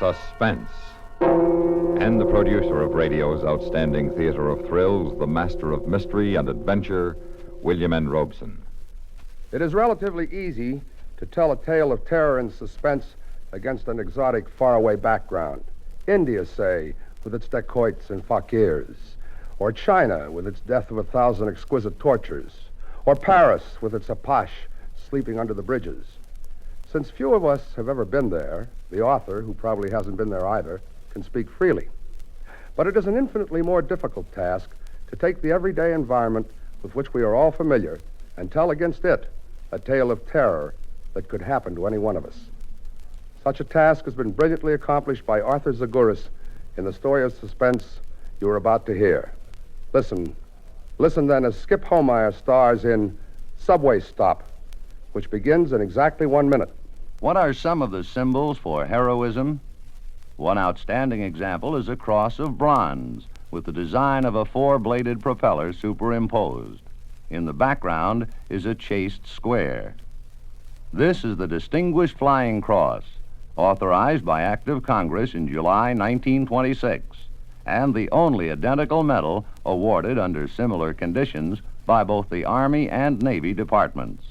Suspense. And the producer of radio's outstanding theater of thrills, the master of mystery and adventure, William N. Robeson. It is relatively easy to tell a tale of terror and suspense against an exotic, faraway background. India, say, with its dacoits and fakirs. Or China, with its death of 1,000 exquisite tortures. Or Paris, with its apache sleeping under the bridges. Since few of us have ever been there, the author, who probably hasn't been there either, can speak freely. But it is an infinitely more difficult task to take the everyday environment with which we are all familiar and tell against it a tale of terror that could happen to any one of us. Such a task has been brilliantly accomplished by Arthur Zaguris in the story of suspense you are about to hear. Listen then as Skip Homeyer stars in Subway Stop, which begins in exactly 1 minute. What are some of the symbols for heroism? One outstanding example is a cross of bronze with the design of a 4-bladed propeller superimposed. In the background is a chased square. This is the Distinguished Flying Cross, authorized by Act of Congress in July 1926, and the only identical medal awarded under similar conditions by both the Army and Navy departments.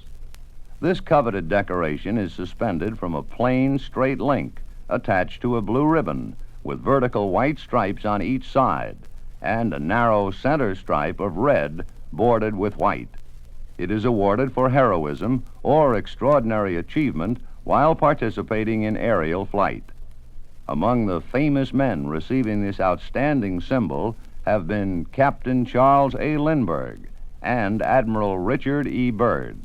This coveted decoration is suspended from a plain, straight link attached to a blue ribbon with vertical white stripes on each side and a narrow center stripe of red bordered with white. It is awarded for heroism or extraordinary achievement while participating in aerial flight. Among the famous men receiving this outstanding symbol have been Captain Charles A. Lindbergh and Admiral Richard E. Byrd.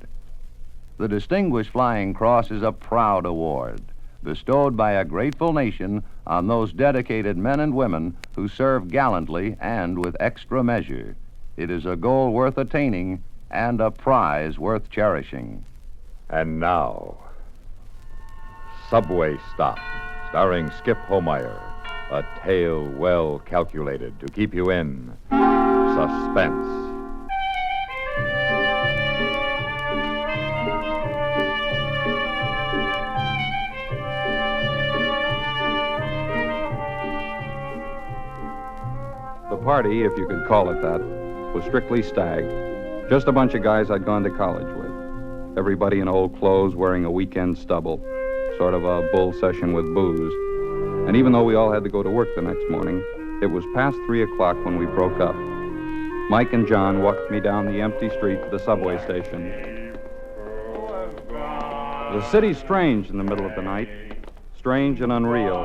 The Distinguished Flying Cross is a proud award bestowed by a grateful nation on those dedicated men and women who serve gallantly and with extra measure. It is a goal worth attaining and a prize worth cherishing. And now, Subway Stop, starring Skip Homeyer, a tale well calculated to keep you in suspense. The party, if you could call it that, was strictly stag. Just a bunch of guys I'd gone to college with. Everybody in old clothes wearing a weekend stubble. Sort of a bull session with booze. And even though we all had to go to work the next morning, it was past 3 o'clock when we broke up. Mike and John walked me down the empty street to the subway station. The city's strange in the middle of the night. Strange and unreal.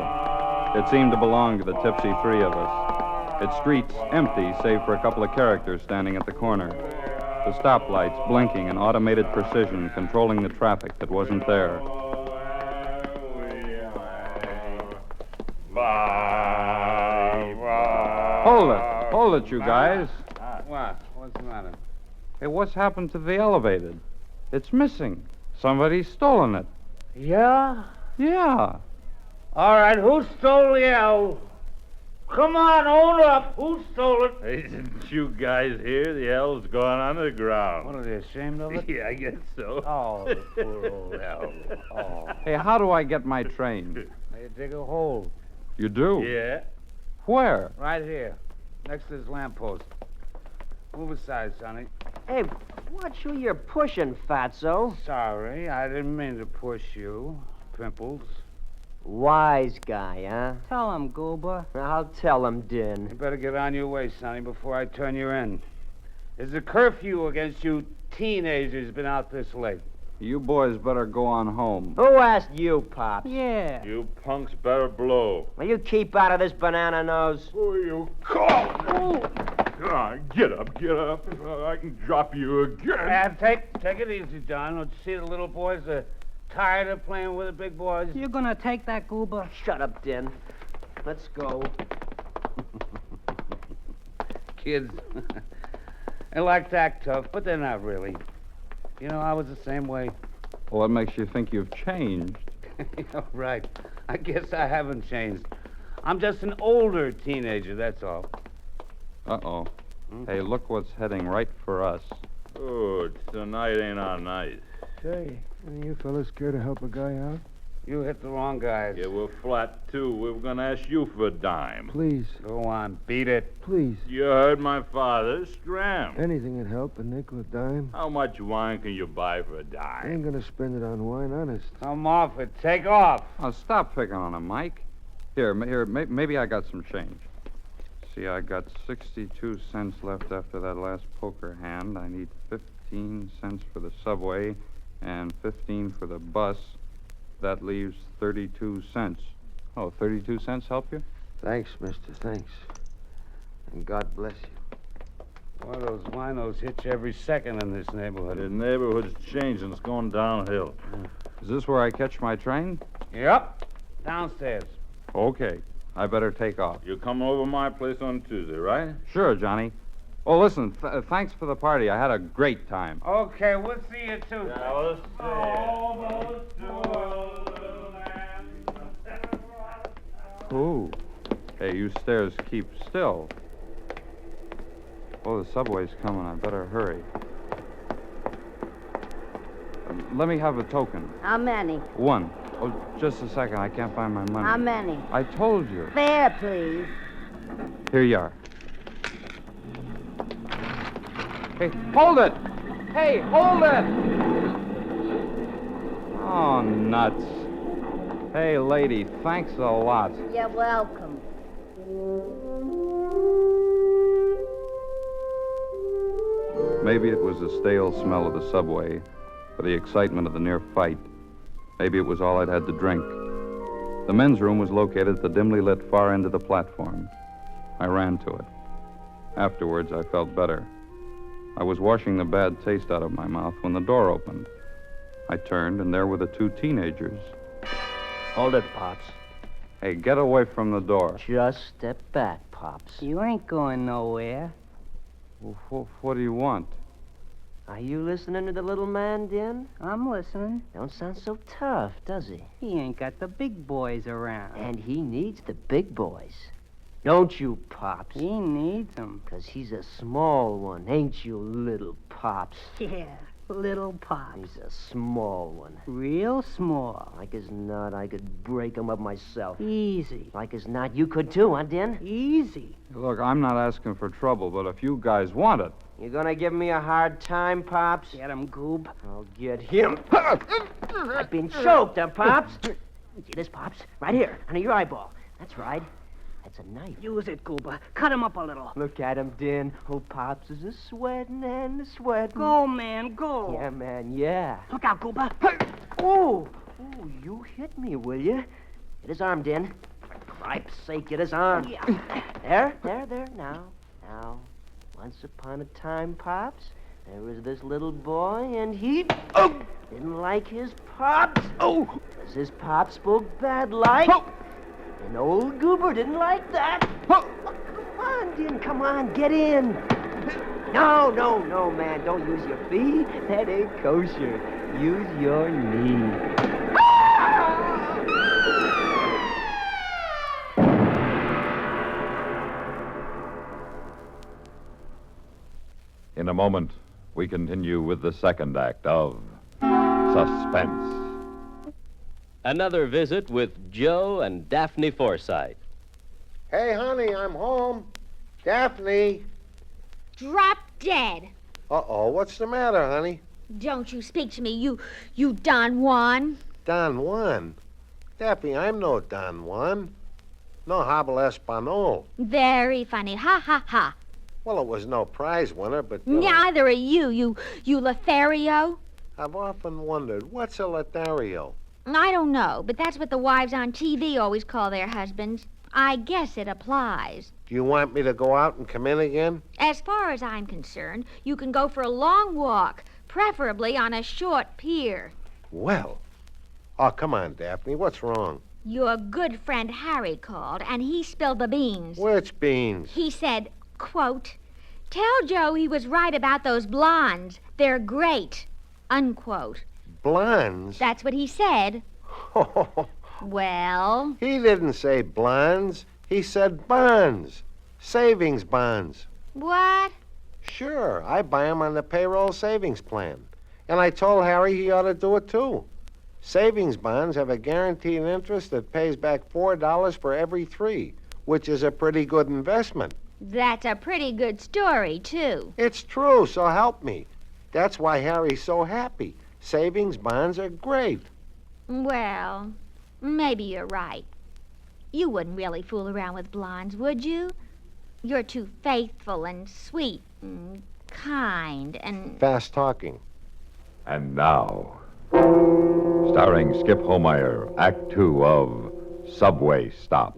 It seemed to belong to the tipsy three of us. Its streets empty, save for a couple of characters standing at the corner. The stoplights blinking in automated precision, controlling the traffic that wasn't there. Hold it, you guys. What? What's the matter? Hey, what's happened to the elevated? It's missing. Somebody's stolen it. Yeah? Yeah. All right, who stole the L? Come on, own up. Who stole it? Hey, didn't you guys hear? The L's gone underground. What, are they ashamed of it? Yeah, I guess so. Oh, the poor old L. Oh. Hey, how do I get my train? They dig a hole. You do? Yeah? Where? Right here, next to this lamppost. Move aside, Sonny. Hey, watch who you're pushing, fatso. Sorry, I didn't mean to push you, Pimples. Wise guy, huh? Tell him, Goober. I'll tell him, Din. You better get on your way, Sonny, before I turn you in. There's a curfew against you teenagers been out this late. You boys better go on home. Who asked you, Pops? Yeah. You punks better blow. Well, you keep out of this, banana nose. Who are you calling? Come on, get up. I can drop you again. Take it easy, Don. Don't you see the little boys are tired of playing with the big boys? You gonna take that, Goober? Shut up, Din. Let's go. Kids, they like to act tough, but they're not really. You know, I was the same way. Well, what makes you think you've changed? You're right. I guess I haven't changed. I'm just an older teenager, that's all. Uh-oh. Hey, look what's heading right for us. Oh, tonight ain't our night. Say, any of you fellas care to help a guy out? You hit the wrong guys. Yeah, we're flat, too. We were going to ask you for a dime. Please, Go on, beat it. please. You heard my father. Scram. Anything would help, a nickel, a dime. How much wine can you buy for a I ain't dime? gonna spend it on wine, honest. Come off it. Take off. Oh, stop picking on him, Mike. Here, maybe I got some change. See, I got 62 cents left after that last poker hand. I need 15 cents for the subway and 15 for the bus. That leaves 32 cents. Oh, 32 cents help you? Thanks, mister, thanks. And God bless you. Boy, those winos hit you every second in this neighborhood. The neighborhood's changing. It's going downhill. Is this where I catch my train? Yep. Downstairs. Okay. I better take off. You're coming over to my place on Tuesday, right? Sure, Johnny. Oh, listen, thanks for the party. I had a great time. Okay, we'll see you Tuesday. Ooh. Hey, you stairs keep still. Oh, the subway's coming. I better hurry. Let me have a token. How many? One. Oh, just a second. I can't find my money. How many? I told you. Fair, please. Here you are. Hey, hold it! Hey, hold it! Oh, nuts. Hey, lady, thanks a lot. You're welcome. Maybe it was the stale smell of the subway, or the excitement of the near fight. Maybe it was all I'd had to drink. The men's room was located at the dimly lit far end of the platform. I ran to it. Afterwards, I felt better. I was washing the bad taste out of my mouth when the door opened. I turned, and there were the two teenagers. Hold it, Pops. Hey, get away from the door. Just step back, Pops. You ain't going nowhere. What do you want? Are you listening to the little man, Den? I'm listening. Don't sound so tough, does he? He ain't got the big boys around. And he needs the big boys. Don't you, Pops? He needs 'em. 'Cause he's a small one, ain't you, little Pops? Yeah, little Pops. He's a small one. Real small. Like as not, I could break him up myself. Easy. Like as not, you could too, huh, Den? Easy. Look, I'm not asking for trouble, but if you guys want it. You gonna give me a hard time, Pops? Get 'em, Goob. I'll get him. I've been choked, huh, Pops? See this, Pops? Right here, under your eyeball. That's right. That's a knife. Use it, Goober. Cut him up a little. Look at him, Den. Oh, Pops is a sweating and a sweating. Go, man, go. Yeah, man, yeah. Look out, Goober. Oh, you hit me, will you? Get his arm, Den. For cripe's sake, get his arm. Yeah. There. Now. Once upon a time, Pops, there was this little boy, and he didn't like his pops. 'Cause his pops spoke bad like. And old Goober didn't like that. Well, come on, Den, come on, get in. No, man, don't use your feet. That ain't kosher. Use your knee. In a moment, we continue with the second act of Suspense. Another visit with Joe and Daphne Forsythe. Hey, honey, I'm home. Daphne. Drop dead. Uh-oh, what's the matter, honey? Don't you speak to me, you Don Juan. Don Juan? Daphne, I'm no Don Juan. No habla español. Very funny. Ha, ha, ha. Well, it was no prize winner, but... Neither are you Lothario. I've often wondered, what's a Lothario? I don't know, but that's what the wives on TV always call their husbands. I guess it applies. Do you want me to go out and come in again? As far as I'm concerned, you can go for a long walk, preferably on a short pier. Well. Oh, come on, Daphne, what's wrong? Your good friend Harry called, and he spilled the beans. Which beans? He said, quote, "Tell Joe he was right about those blondes. They're great," unquote. Blondes? That's what he said. Well? He didn't say blondes. He said bonds. Savings bonds. What? Sure, I buy 'em on the payroll savings plan. And I told Harry he ought to do it, too. Savings bonds have a guaranteed interest that pays back $4 for every 3, which is a pretty good investment. That's a pretty good story, too. It's true, so help me. That's why Harry's so happy. Savings bonds are great. Well, maybe you're right. You wouldn't really fool around with blondes, would you? You're too faithful and sweet and kind and... Fast talking. And now, starring Skip Homeyer, Act 2 of Subway Stop.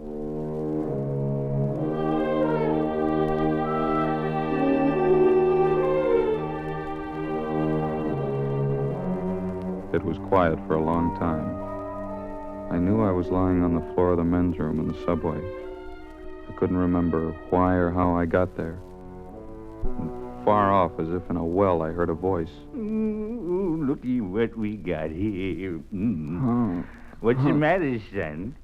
It was quiet for a long time. I knew I was lying on the floor of the men's room in the subway. I couldn't remember why or how I got there. And far off, as if in a well, I heard a voice. Ooh, looky what we got here. Oh. What's the matter, son?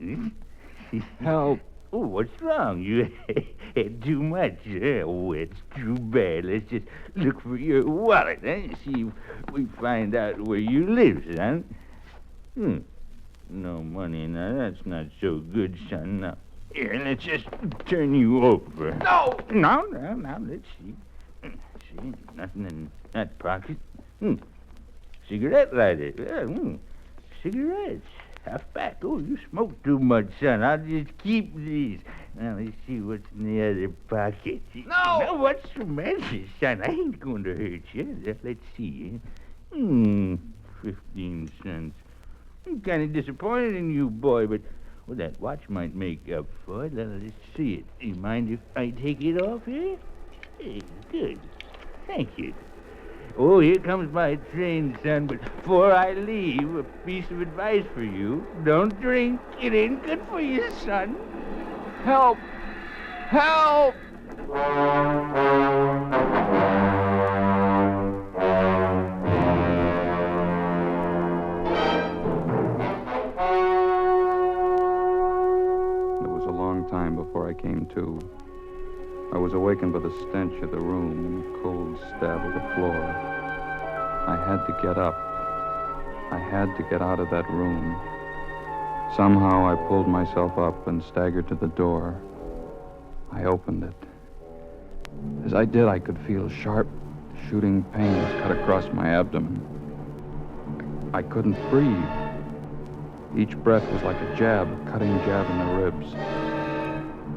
Help. Oh, what's wrong? You had too much. Oh, it's too bad. Let's just look for your wallet, eh? See if we find out where you live, son. No money. Now, that's not so good, son. Now, here, let's just turn you over. No! No, let's see. See, nothing in that pocket. Cigarette lighter. Cigarettes. Half back. Oh, you smoke too much, son. I'll just keep these. Now, let's see what's in the other pocket. No! Now, what's the matter, son? I ain't going to hurt you. Let's see. 15 cents. I'm kind of disappointed in you, boy, but well, that watch might make up for it. Let's see it. Do you mind if I take it off here? Hey, good. Thank you. Oh, here comes my train, son, but before I leave, a piece of advice for you. Don't drink. It ain't good for you, son. Help! Help! It was a long time before I came to. I was awakened by the stench of the room and the cold stab of the floor. I had to get up. I had to get out of that room. Somehow I pulled myself up and staggered to the door. I opened it. As I did, I could feel sharp, shooting pains cut across my abdomen. I couldn't breathe. Each breath was like a jab, a cutting jab in the ribs.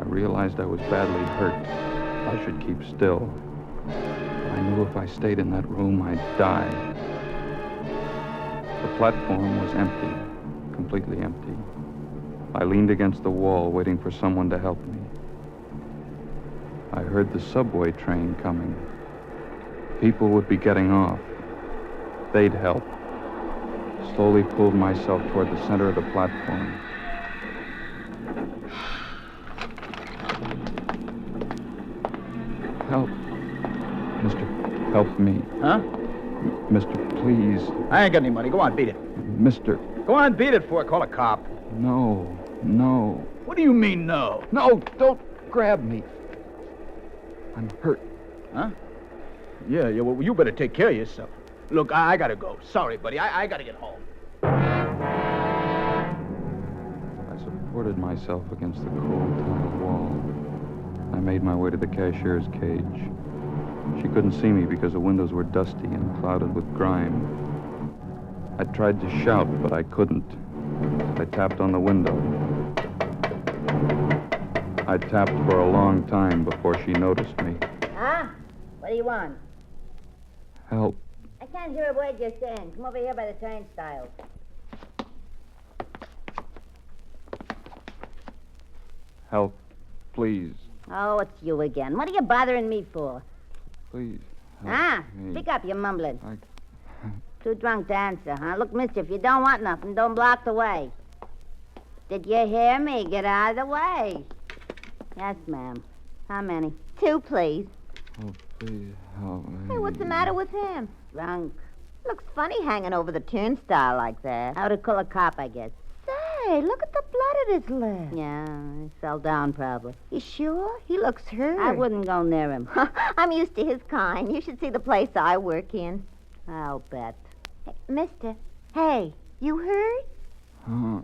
I realized I was badly hurt. I should keep still. I knew if I stayed in that room, I'd die. The platform was empty, completely empty. I leaned against the wall, waiting for someone to help me. I heard the subway train coming. People would be getting off. They'd help. Slowly pulled myself toward the center of the platform. Help. Mister, help me. Huh? Mister, please. I ain't got any money. Go on, beat it. Mister. Go on, beat it for it. Call a cop. No. What do you mean, no? No, don't grab me. I'm hurt. Huh? Yeah, well, you better take care of yourself. Look, I gotta go. Sorry, buddy. I gotta get home. I supported myself against the cold tile wall. I made my way to the cashier's cage. She couldn't see me because the windows were dusty and clouded with grime. I tried to shout, but I couldn't. I tapped on the window. I tapped for a long time before she noticed me. Huh? What do you want? Help. I can't hear a word you're saying. Come over here by the turnstile. Help. Please. Oh, it's you again. What are you bothering me for? Please. Speak up, you're mumbling. I... Too drunk to answer, huh? Look, mister, if you don't want nothing, don't block the way. Did you hear me? Get out of the way. Yes, ma'am. How many? 2, please. Oh, please help me. Hey, what's the matter with him? Drunk. Looks funny hanging over the turnstile like that. I ought to call a cop, I guess. Say, look at the blood at his leg. Yeah, he fell down probably. You sure? He looks hurt. I wouldn't go near him. I'm used to his kind. You should see the place I work in. I'll bet. Hey, mister. Hey, You hurt? Oh,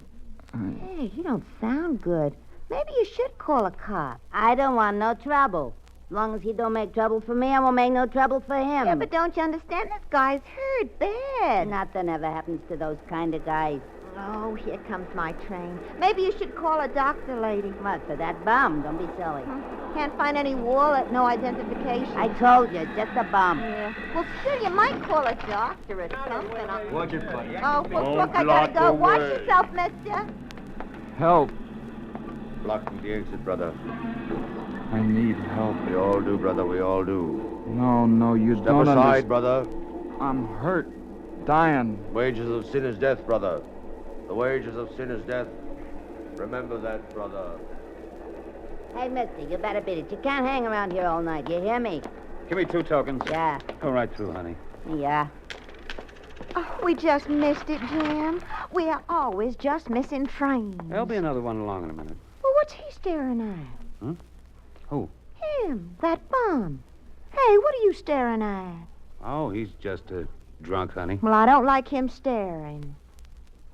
Hey, you don't sound good. Maybe you should call a cop. I don't want no trouble. As long as he don't make trouble for me, I won't make no trouble for him. Yeah, but don't you understand? This guy's hurt bad. Nothing ever happens to those kind of guys. Oh, here comes my train. Maybe you should call a doctor, lady. What, for that bum? Don't be silly. Can't find any wallet, no identification. I told you, just a bum. Yeah. Well, still, you might call a doctor or something. Watch it, buddy. Oh, well, Don't look, I gotta block go. the Watch way. yourself, mister. help. Blocking the exit, brother. I need help. We all do, brother. We all do. No, you Step don't aside, understand. brother. I'm hurt. Dying. Wages of sin is death, brother. The wages of sin is death. Remember that, brother. Hey, mister, you better beat it. You can't hang around here all night. You hear me? Give me 2 tokens. Yeah. Go right through, honey. Yeah. Oh, we just missed it, Jim. We're always just missing trains. There'll be another one along in a minute. Well, what's he staring at? Who? Him, that bum. Hey, what are you staring at? Oh, he's just drunk, honey. Well, I don't like him staring.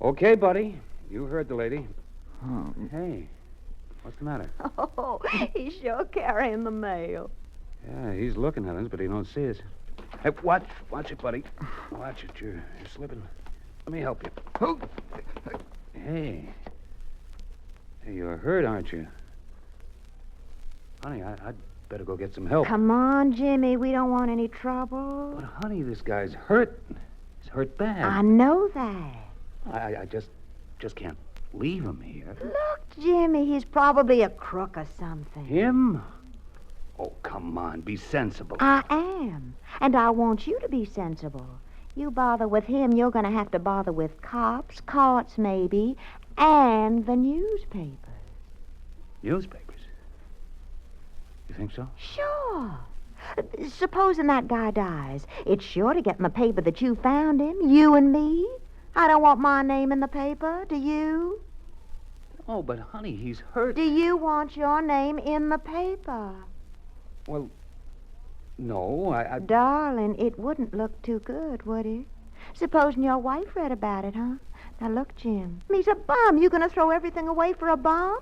Okay, buddy. You heard the lady. Oh, Hey, what's the matter? Oh, he's sure carrying the mail. Yeah, he's looking at us, but he don't see us. Hey, watch it, buddy. Watch it. You're slipping. Let me help you. Hey. Hey, you're hurt, aren't you? Honey, I'd better go get some help. Come on, Jimmy. We don't want any trouble. But, honey, this guy's hurt. He's hurt bad. I know that. I just can't leave him here. Look, Jimmy, he's probably a crook or something. Him? Oh, come on. Be sensible. I am. And I want you to be sensible. You bother with him, you're going to have to bother with cops, courts maybe, and the newspapers. Newspapers? You think so? Sure. Supposing that guy dies, it's sure to get in the paper that you found him, you and me. I don't want my name in the paper, do you? Oh, but, honey, he's hurt. Do you want your name in the paper? Well, no, I... Darling, it wouldn't look too good, would it? Supposing your wife read about it, huh? Now, look, Jim, he's a bum. You gonna throw everything away for a bum?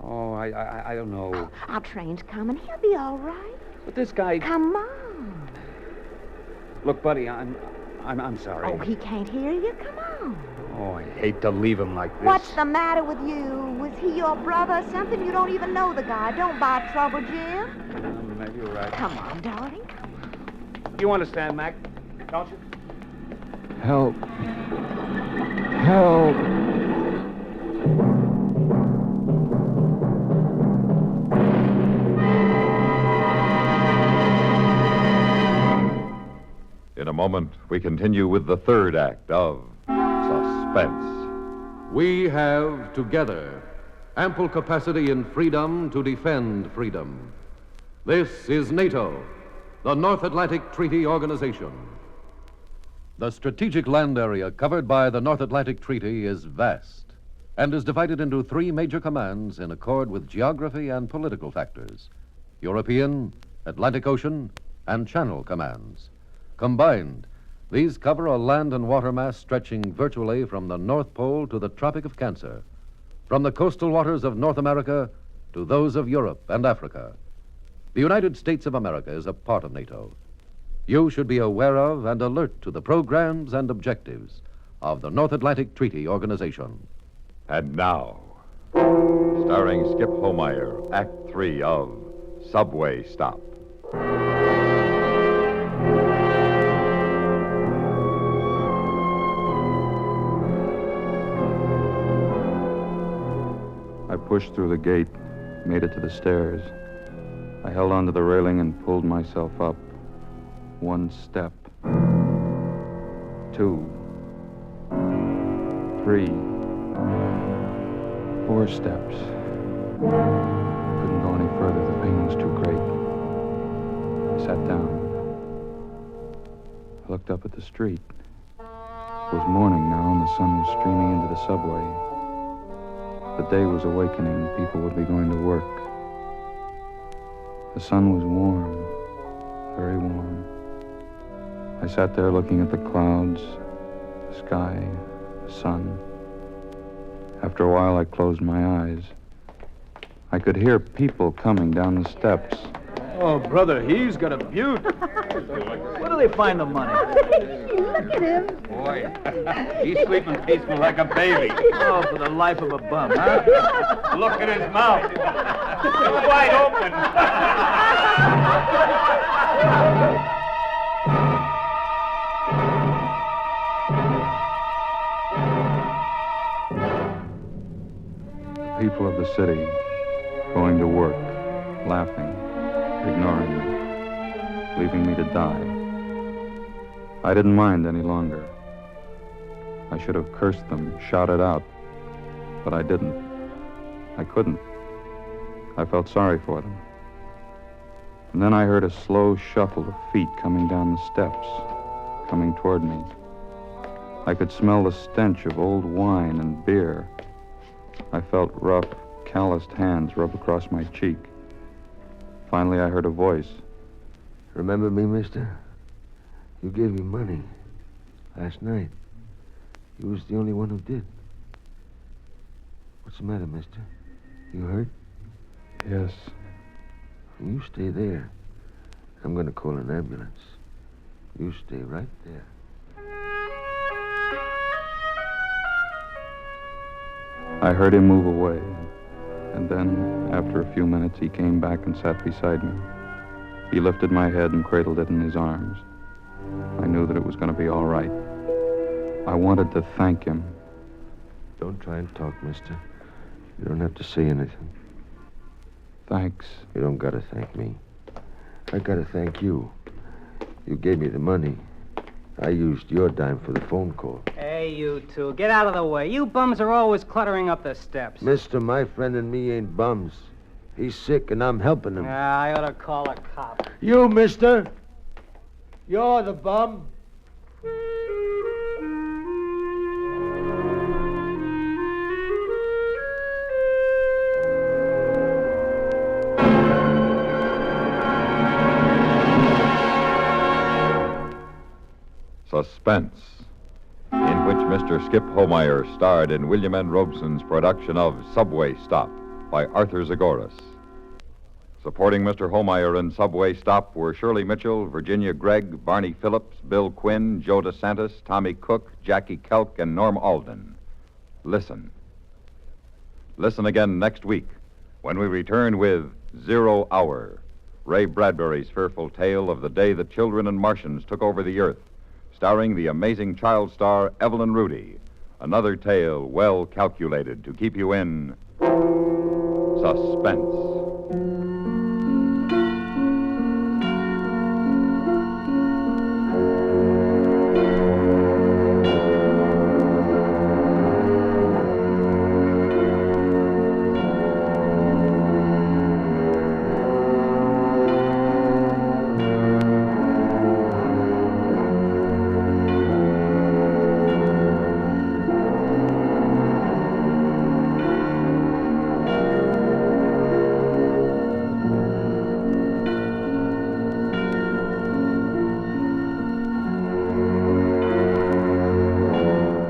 Oh, I don't know. Our train's coming. He'll be all right. But this guy... Come on. Look, buddy, I'm sorry. Oh, he can't hear you. Come on. Oh, I hate to leave him like this. What's the matter with you? Was he your brother or something? You don't even know the guy. Don't buy trouble, Jim. Maybe you're right. Come on, darling. Come on. You understand, Mac, don't you? help. Help. In a moment, we continue with the third act of Suspense. We have together ample capacity and freedom to defend freedom. This is NATO, the North Atlantic Treaty Organization. The strategic land area covered by the North Atlantic Treaty is vast and is divided into three major commands in accord with geography and political factors: European, Atlantic Ocean, and Channel commands. Combined, these cover a land and water mass stretching virtually from the North Pole to the Tropic of Cancer, from the coastal waters of North America to those of Europe and Africa. The United States of America is a part of NATO. You should be aware of and alert to the programs and objectives of the North Atlantic Treaty Organization. And now, starring Skip Homeyer, Act 3 of Subway Stop. I pushed through the gate, made it to the stairs. I held onto the railing and pulled myself up. 1 step. 2. 3. 4 steps. I couldn't go any further. The pain was too great. I sat down. I looked up at the street. It was morning now, and the sun was streaming into the subway. The day was awakening. People would be going to work. The sun was warm, very warm. I sat there looking at the clouds, the sky, sun. After a while, I closed my eyes. I could hear people coming down the steps. Oh, brother, he's got a beaut. Where do they find the money? Look at him. Boy, he's sleeping peaceful like a baby. Oh, for the life of a bum, huh? Look at his mouth. It's wide open. The people of the city going to work, laughing, ignoring me, leaving me to die. I didn't mind any longer. I should have cursed them, shouted out, but I didn't. I couldn't. I felt sorry for them. And then I heard a slow shuffle of feet coming down the steps, coming toward me. I could smell the stench of old wine and beer. I felt rough, calloused hands rub across my cheek. Finally, I heard a voice. Remember me, mister? You gave me money last night. You was the only one who did. What's the matter, mister? You hurt? Yes. You stay there. I'm going to call an ambulance. You stay right there. I heard him move away, and then, after a few minutes, he came back and sat beside me. He lifted my head and cradled it in his arms. I knew that it was going to be all right. I wanted to thank him. Don't try and talk, mister. You don't have to say anything. Thanks. You don't got to thank me. I got to thank you. You gave me the money. I used your dime for the phone call. Hey, you two, get out of the way. You bums are always cluttering up the steps. Mister, my friend and me ain't bums. He's sick, and I'm helping him. I ought to call a cop. You, mister. You're the bum. Suspense, in which Mr. Skip Homeyer starred in William N. Robeson's production of Subway Stop by Arthur Zagoras. Supporting Mr. Homeyer in Subway Stop were Shirley Mitchell, Virginia Gregg, Barney Phillips, Bill Quinn, Joe DeSantis, Tommy Cook, Jackie Kelk, and Norm Alden. Listen. Listen again next week when we return with 0 Hour, Ray Bradbury's fearful tale of the day the children and Martians took over the Earth, starring the amazing child star Evelyn Rudy. Another tale well calculated to keep you in suspense.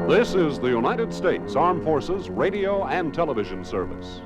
This is the United States Armed Forces Radio and Television Service.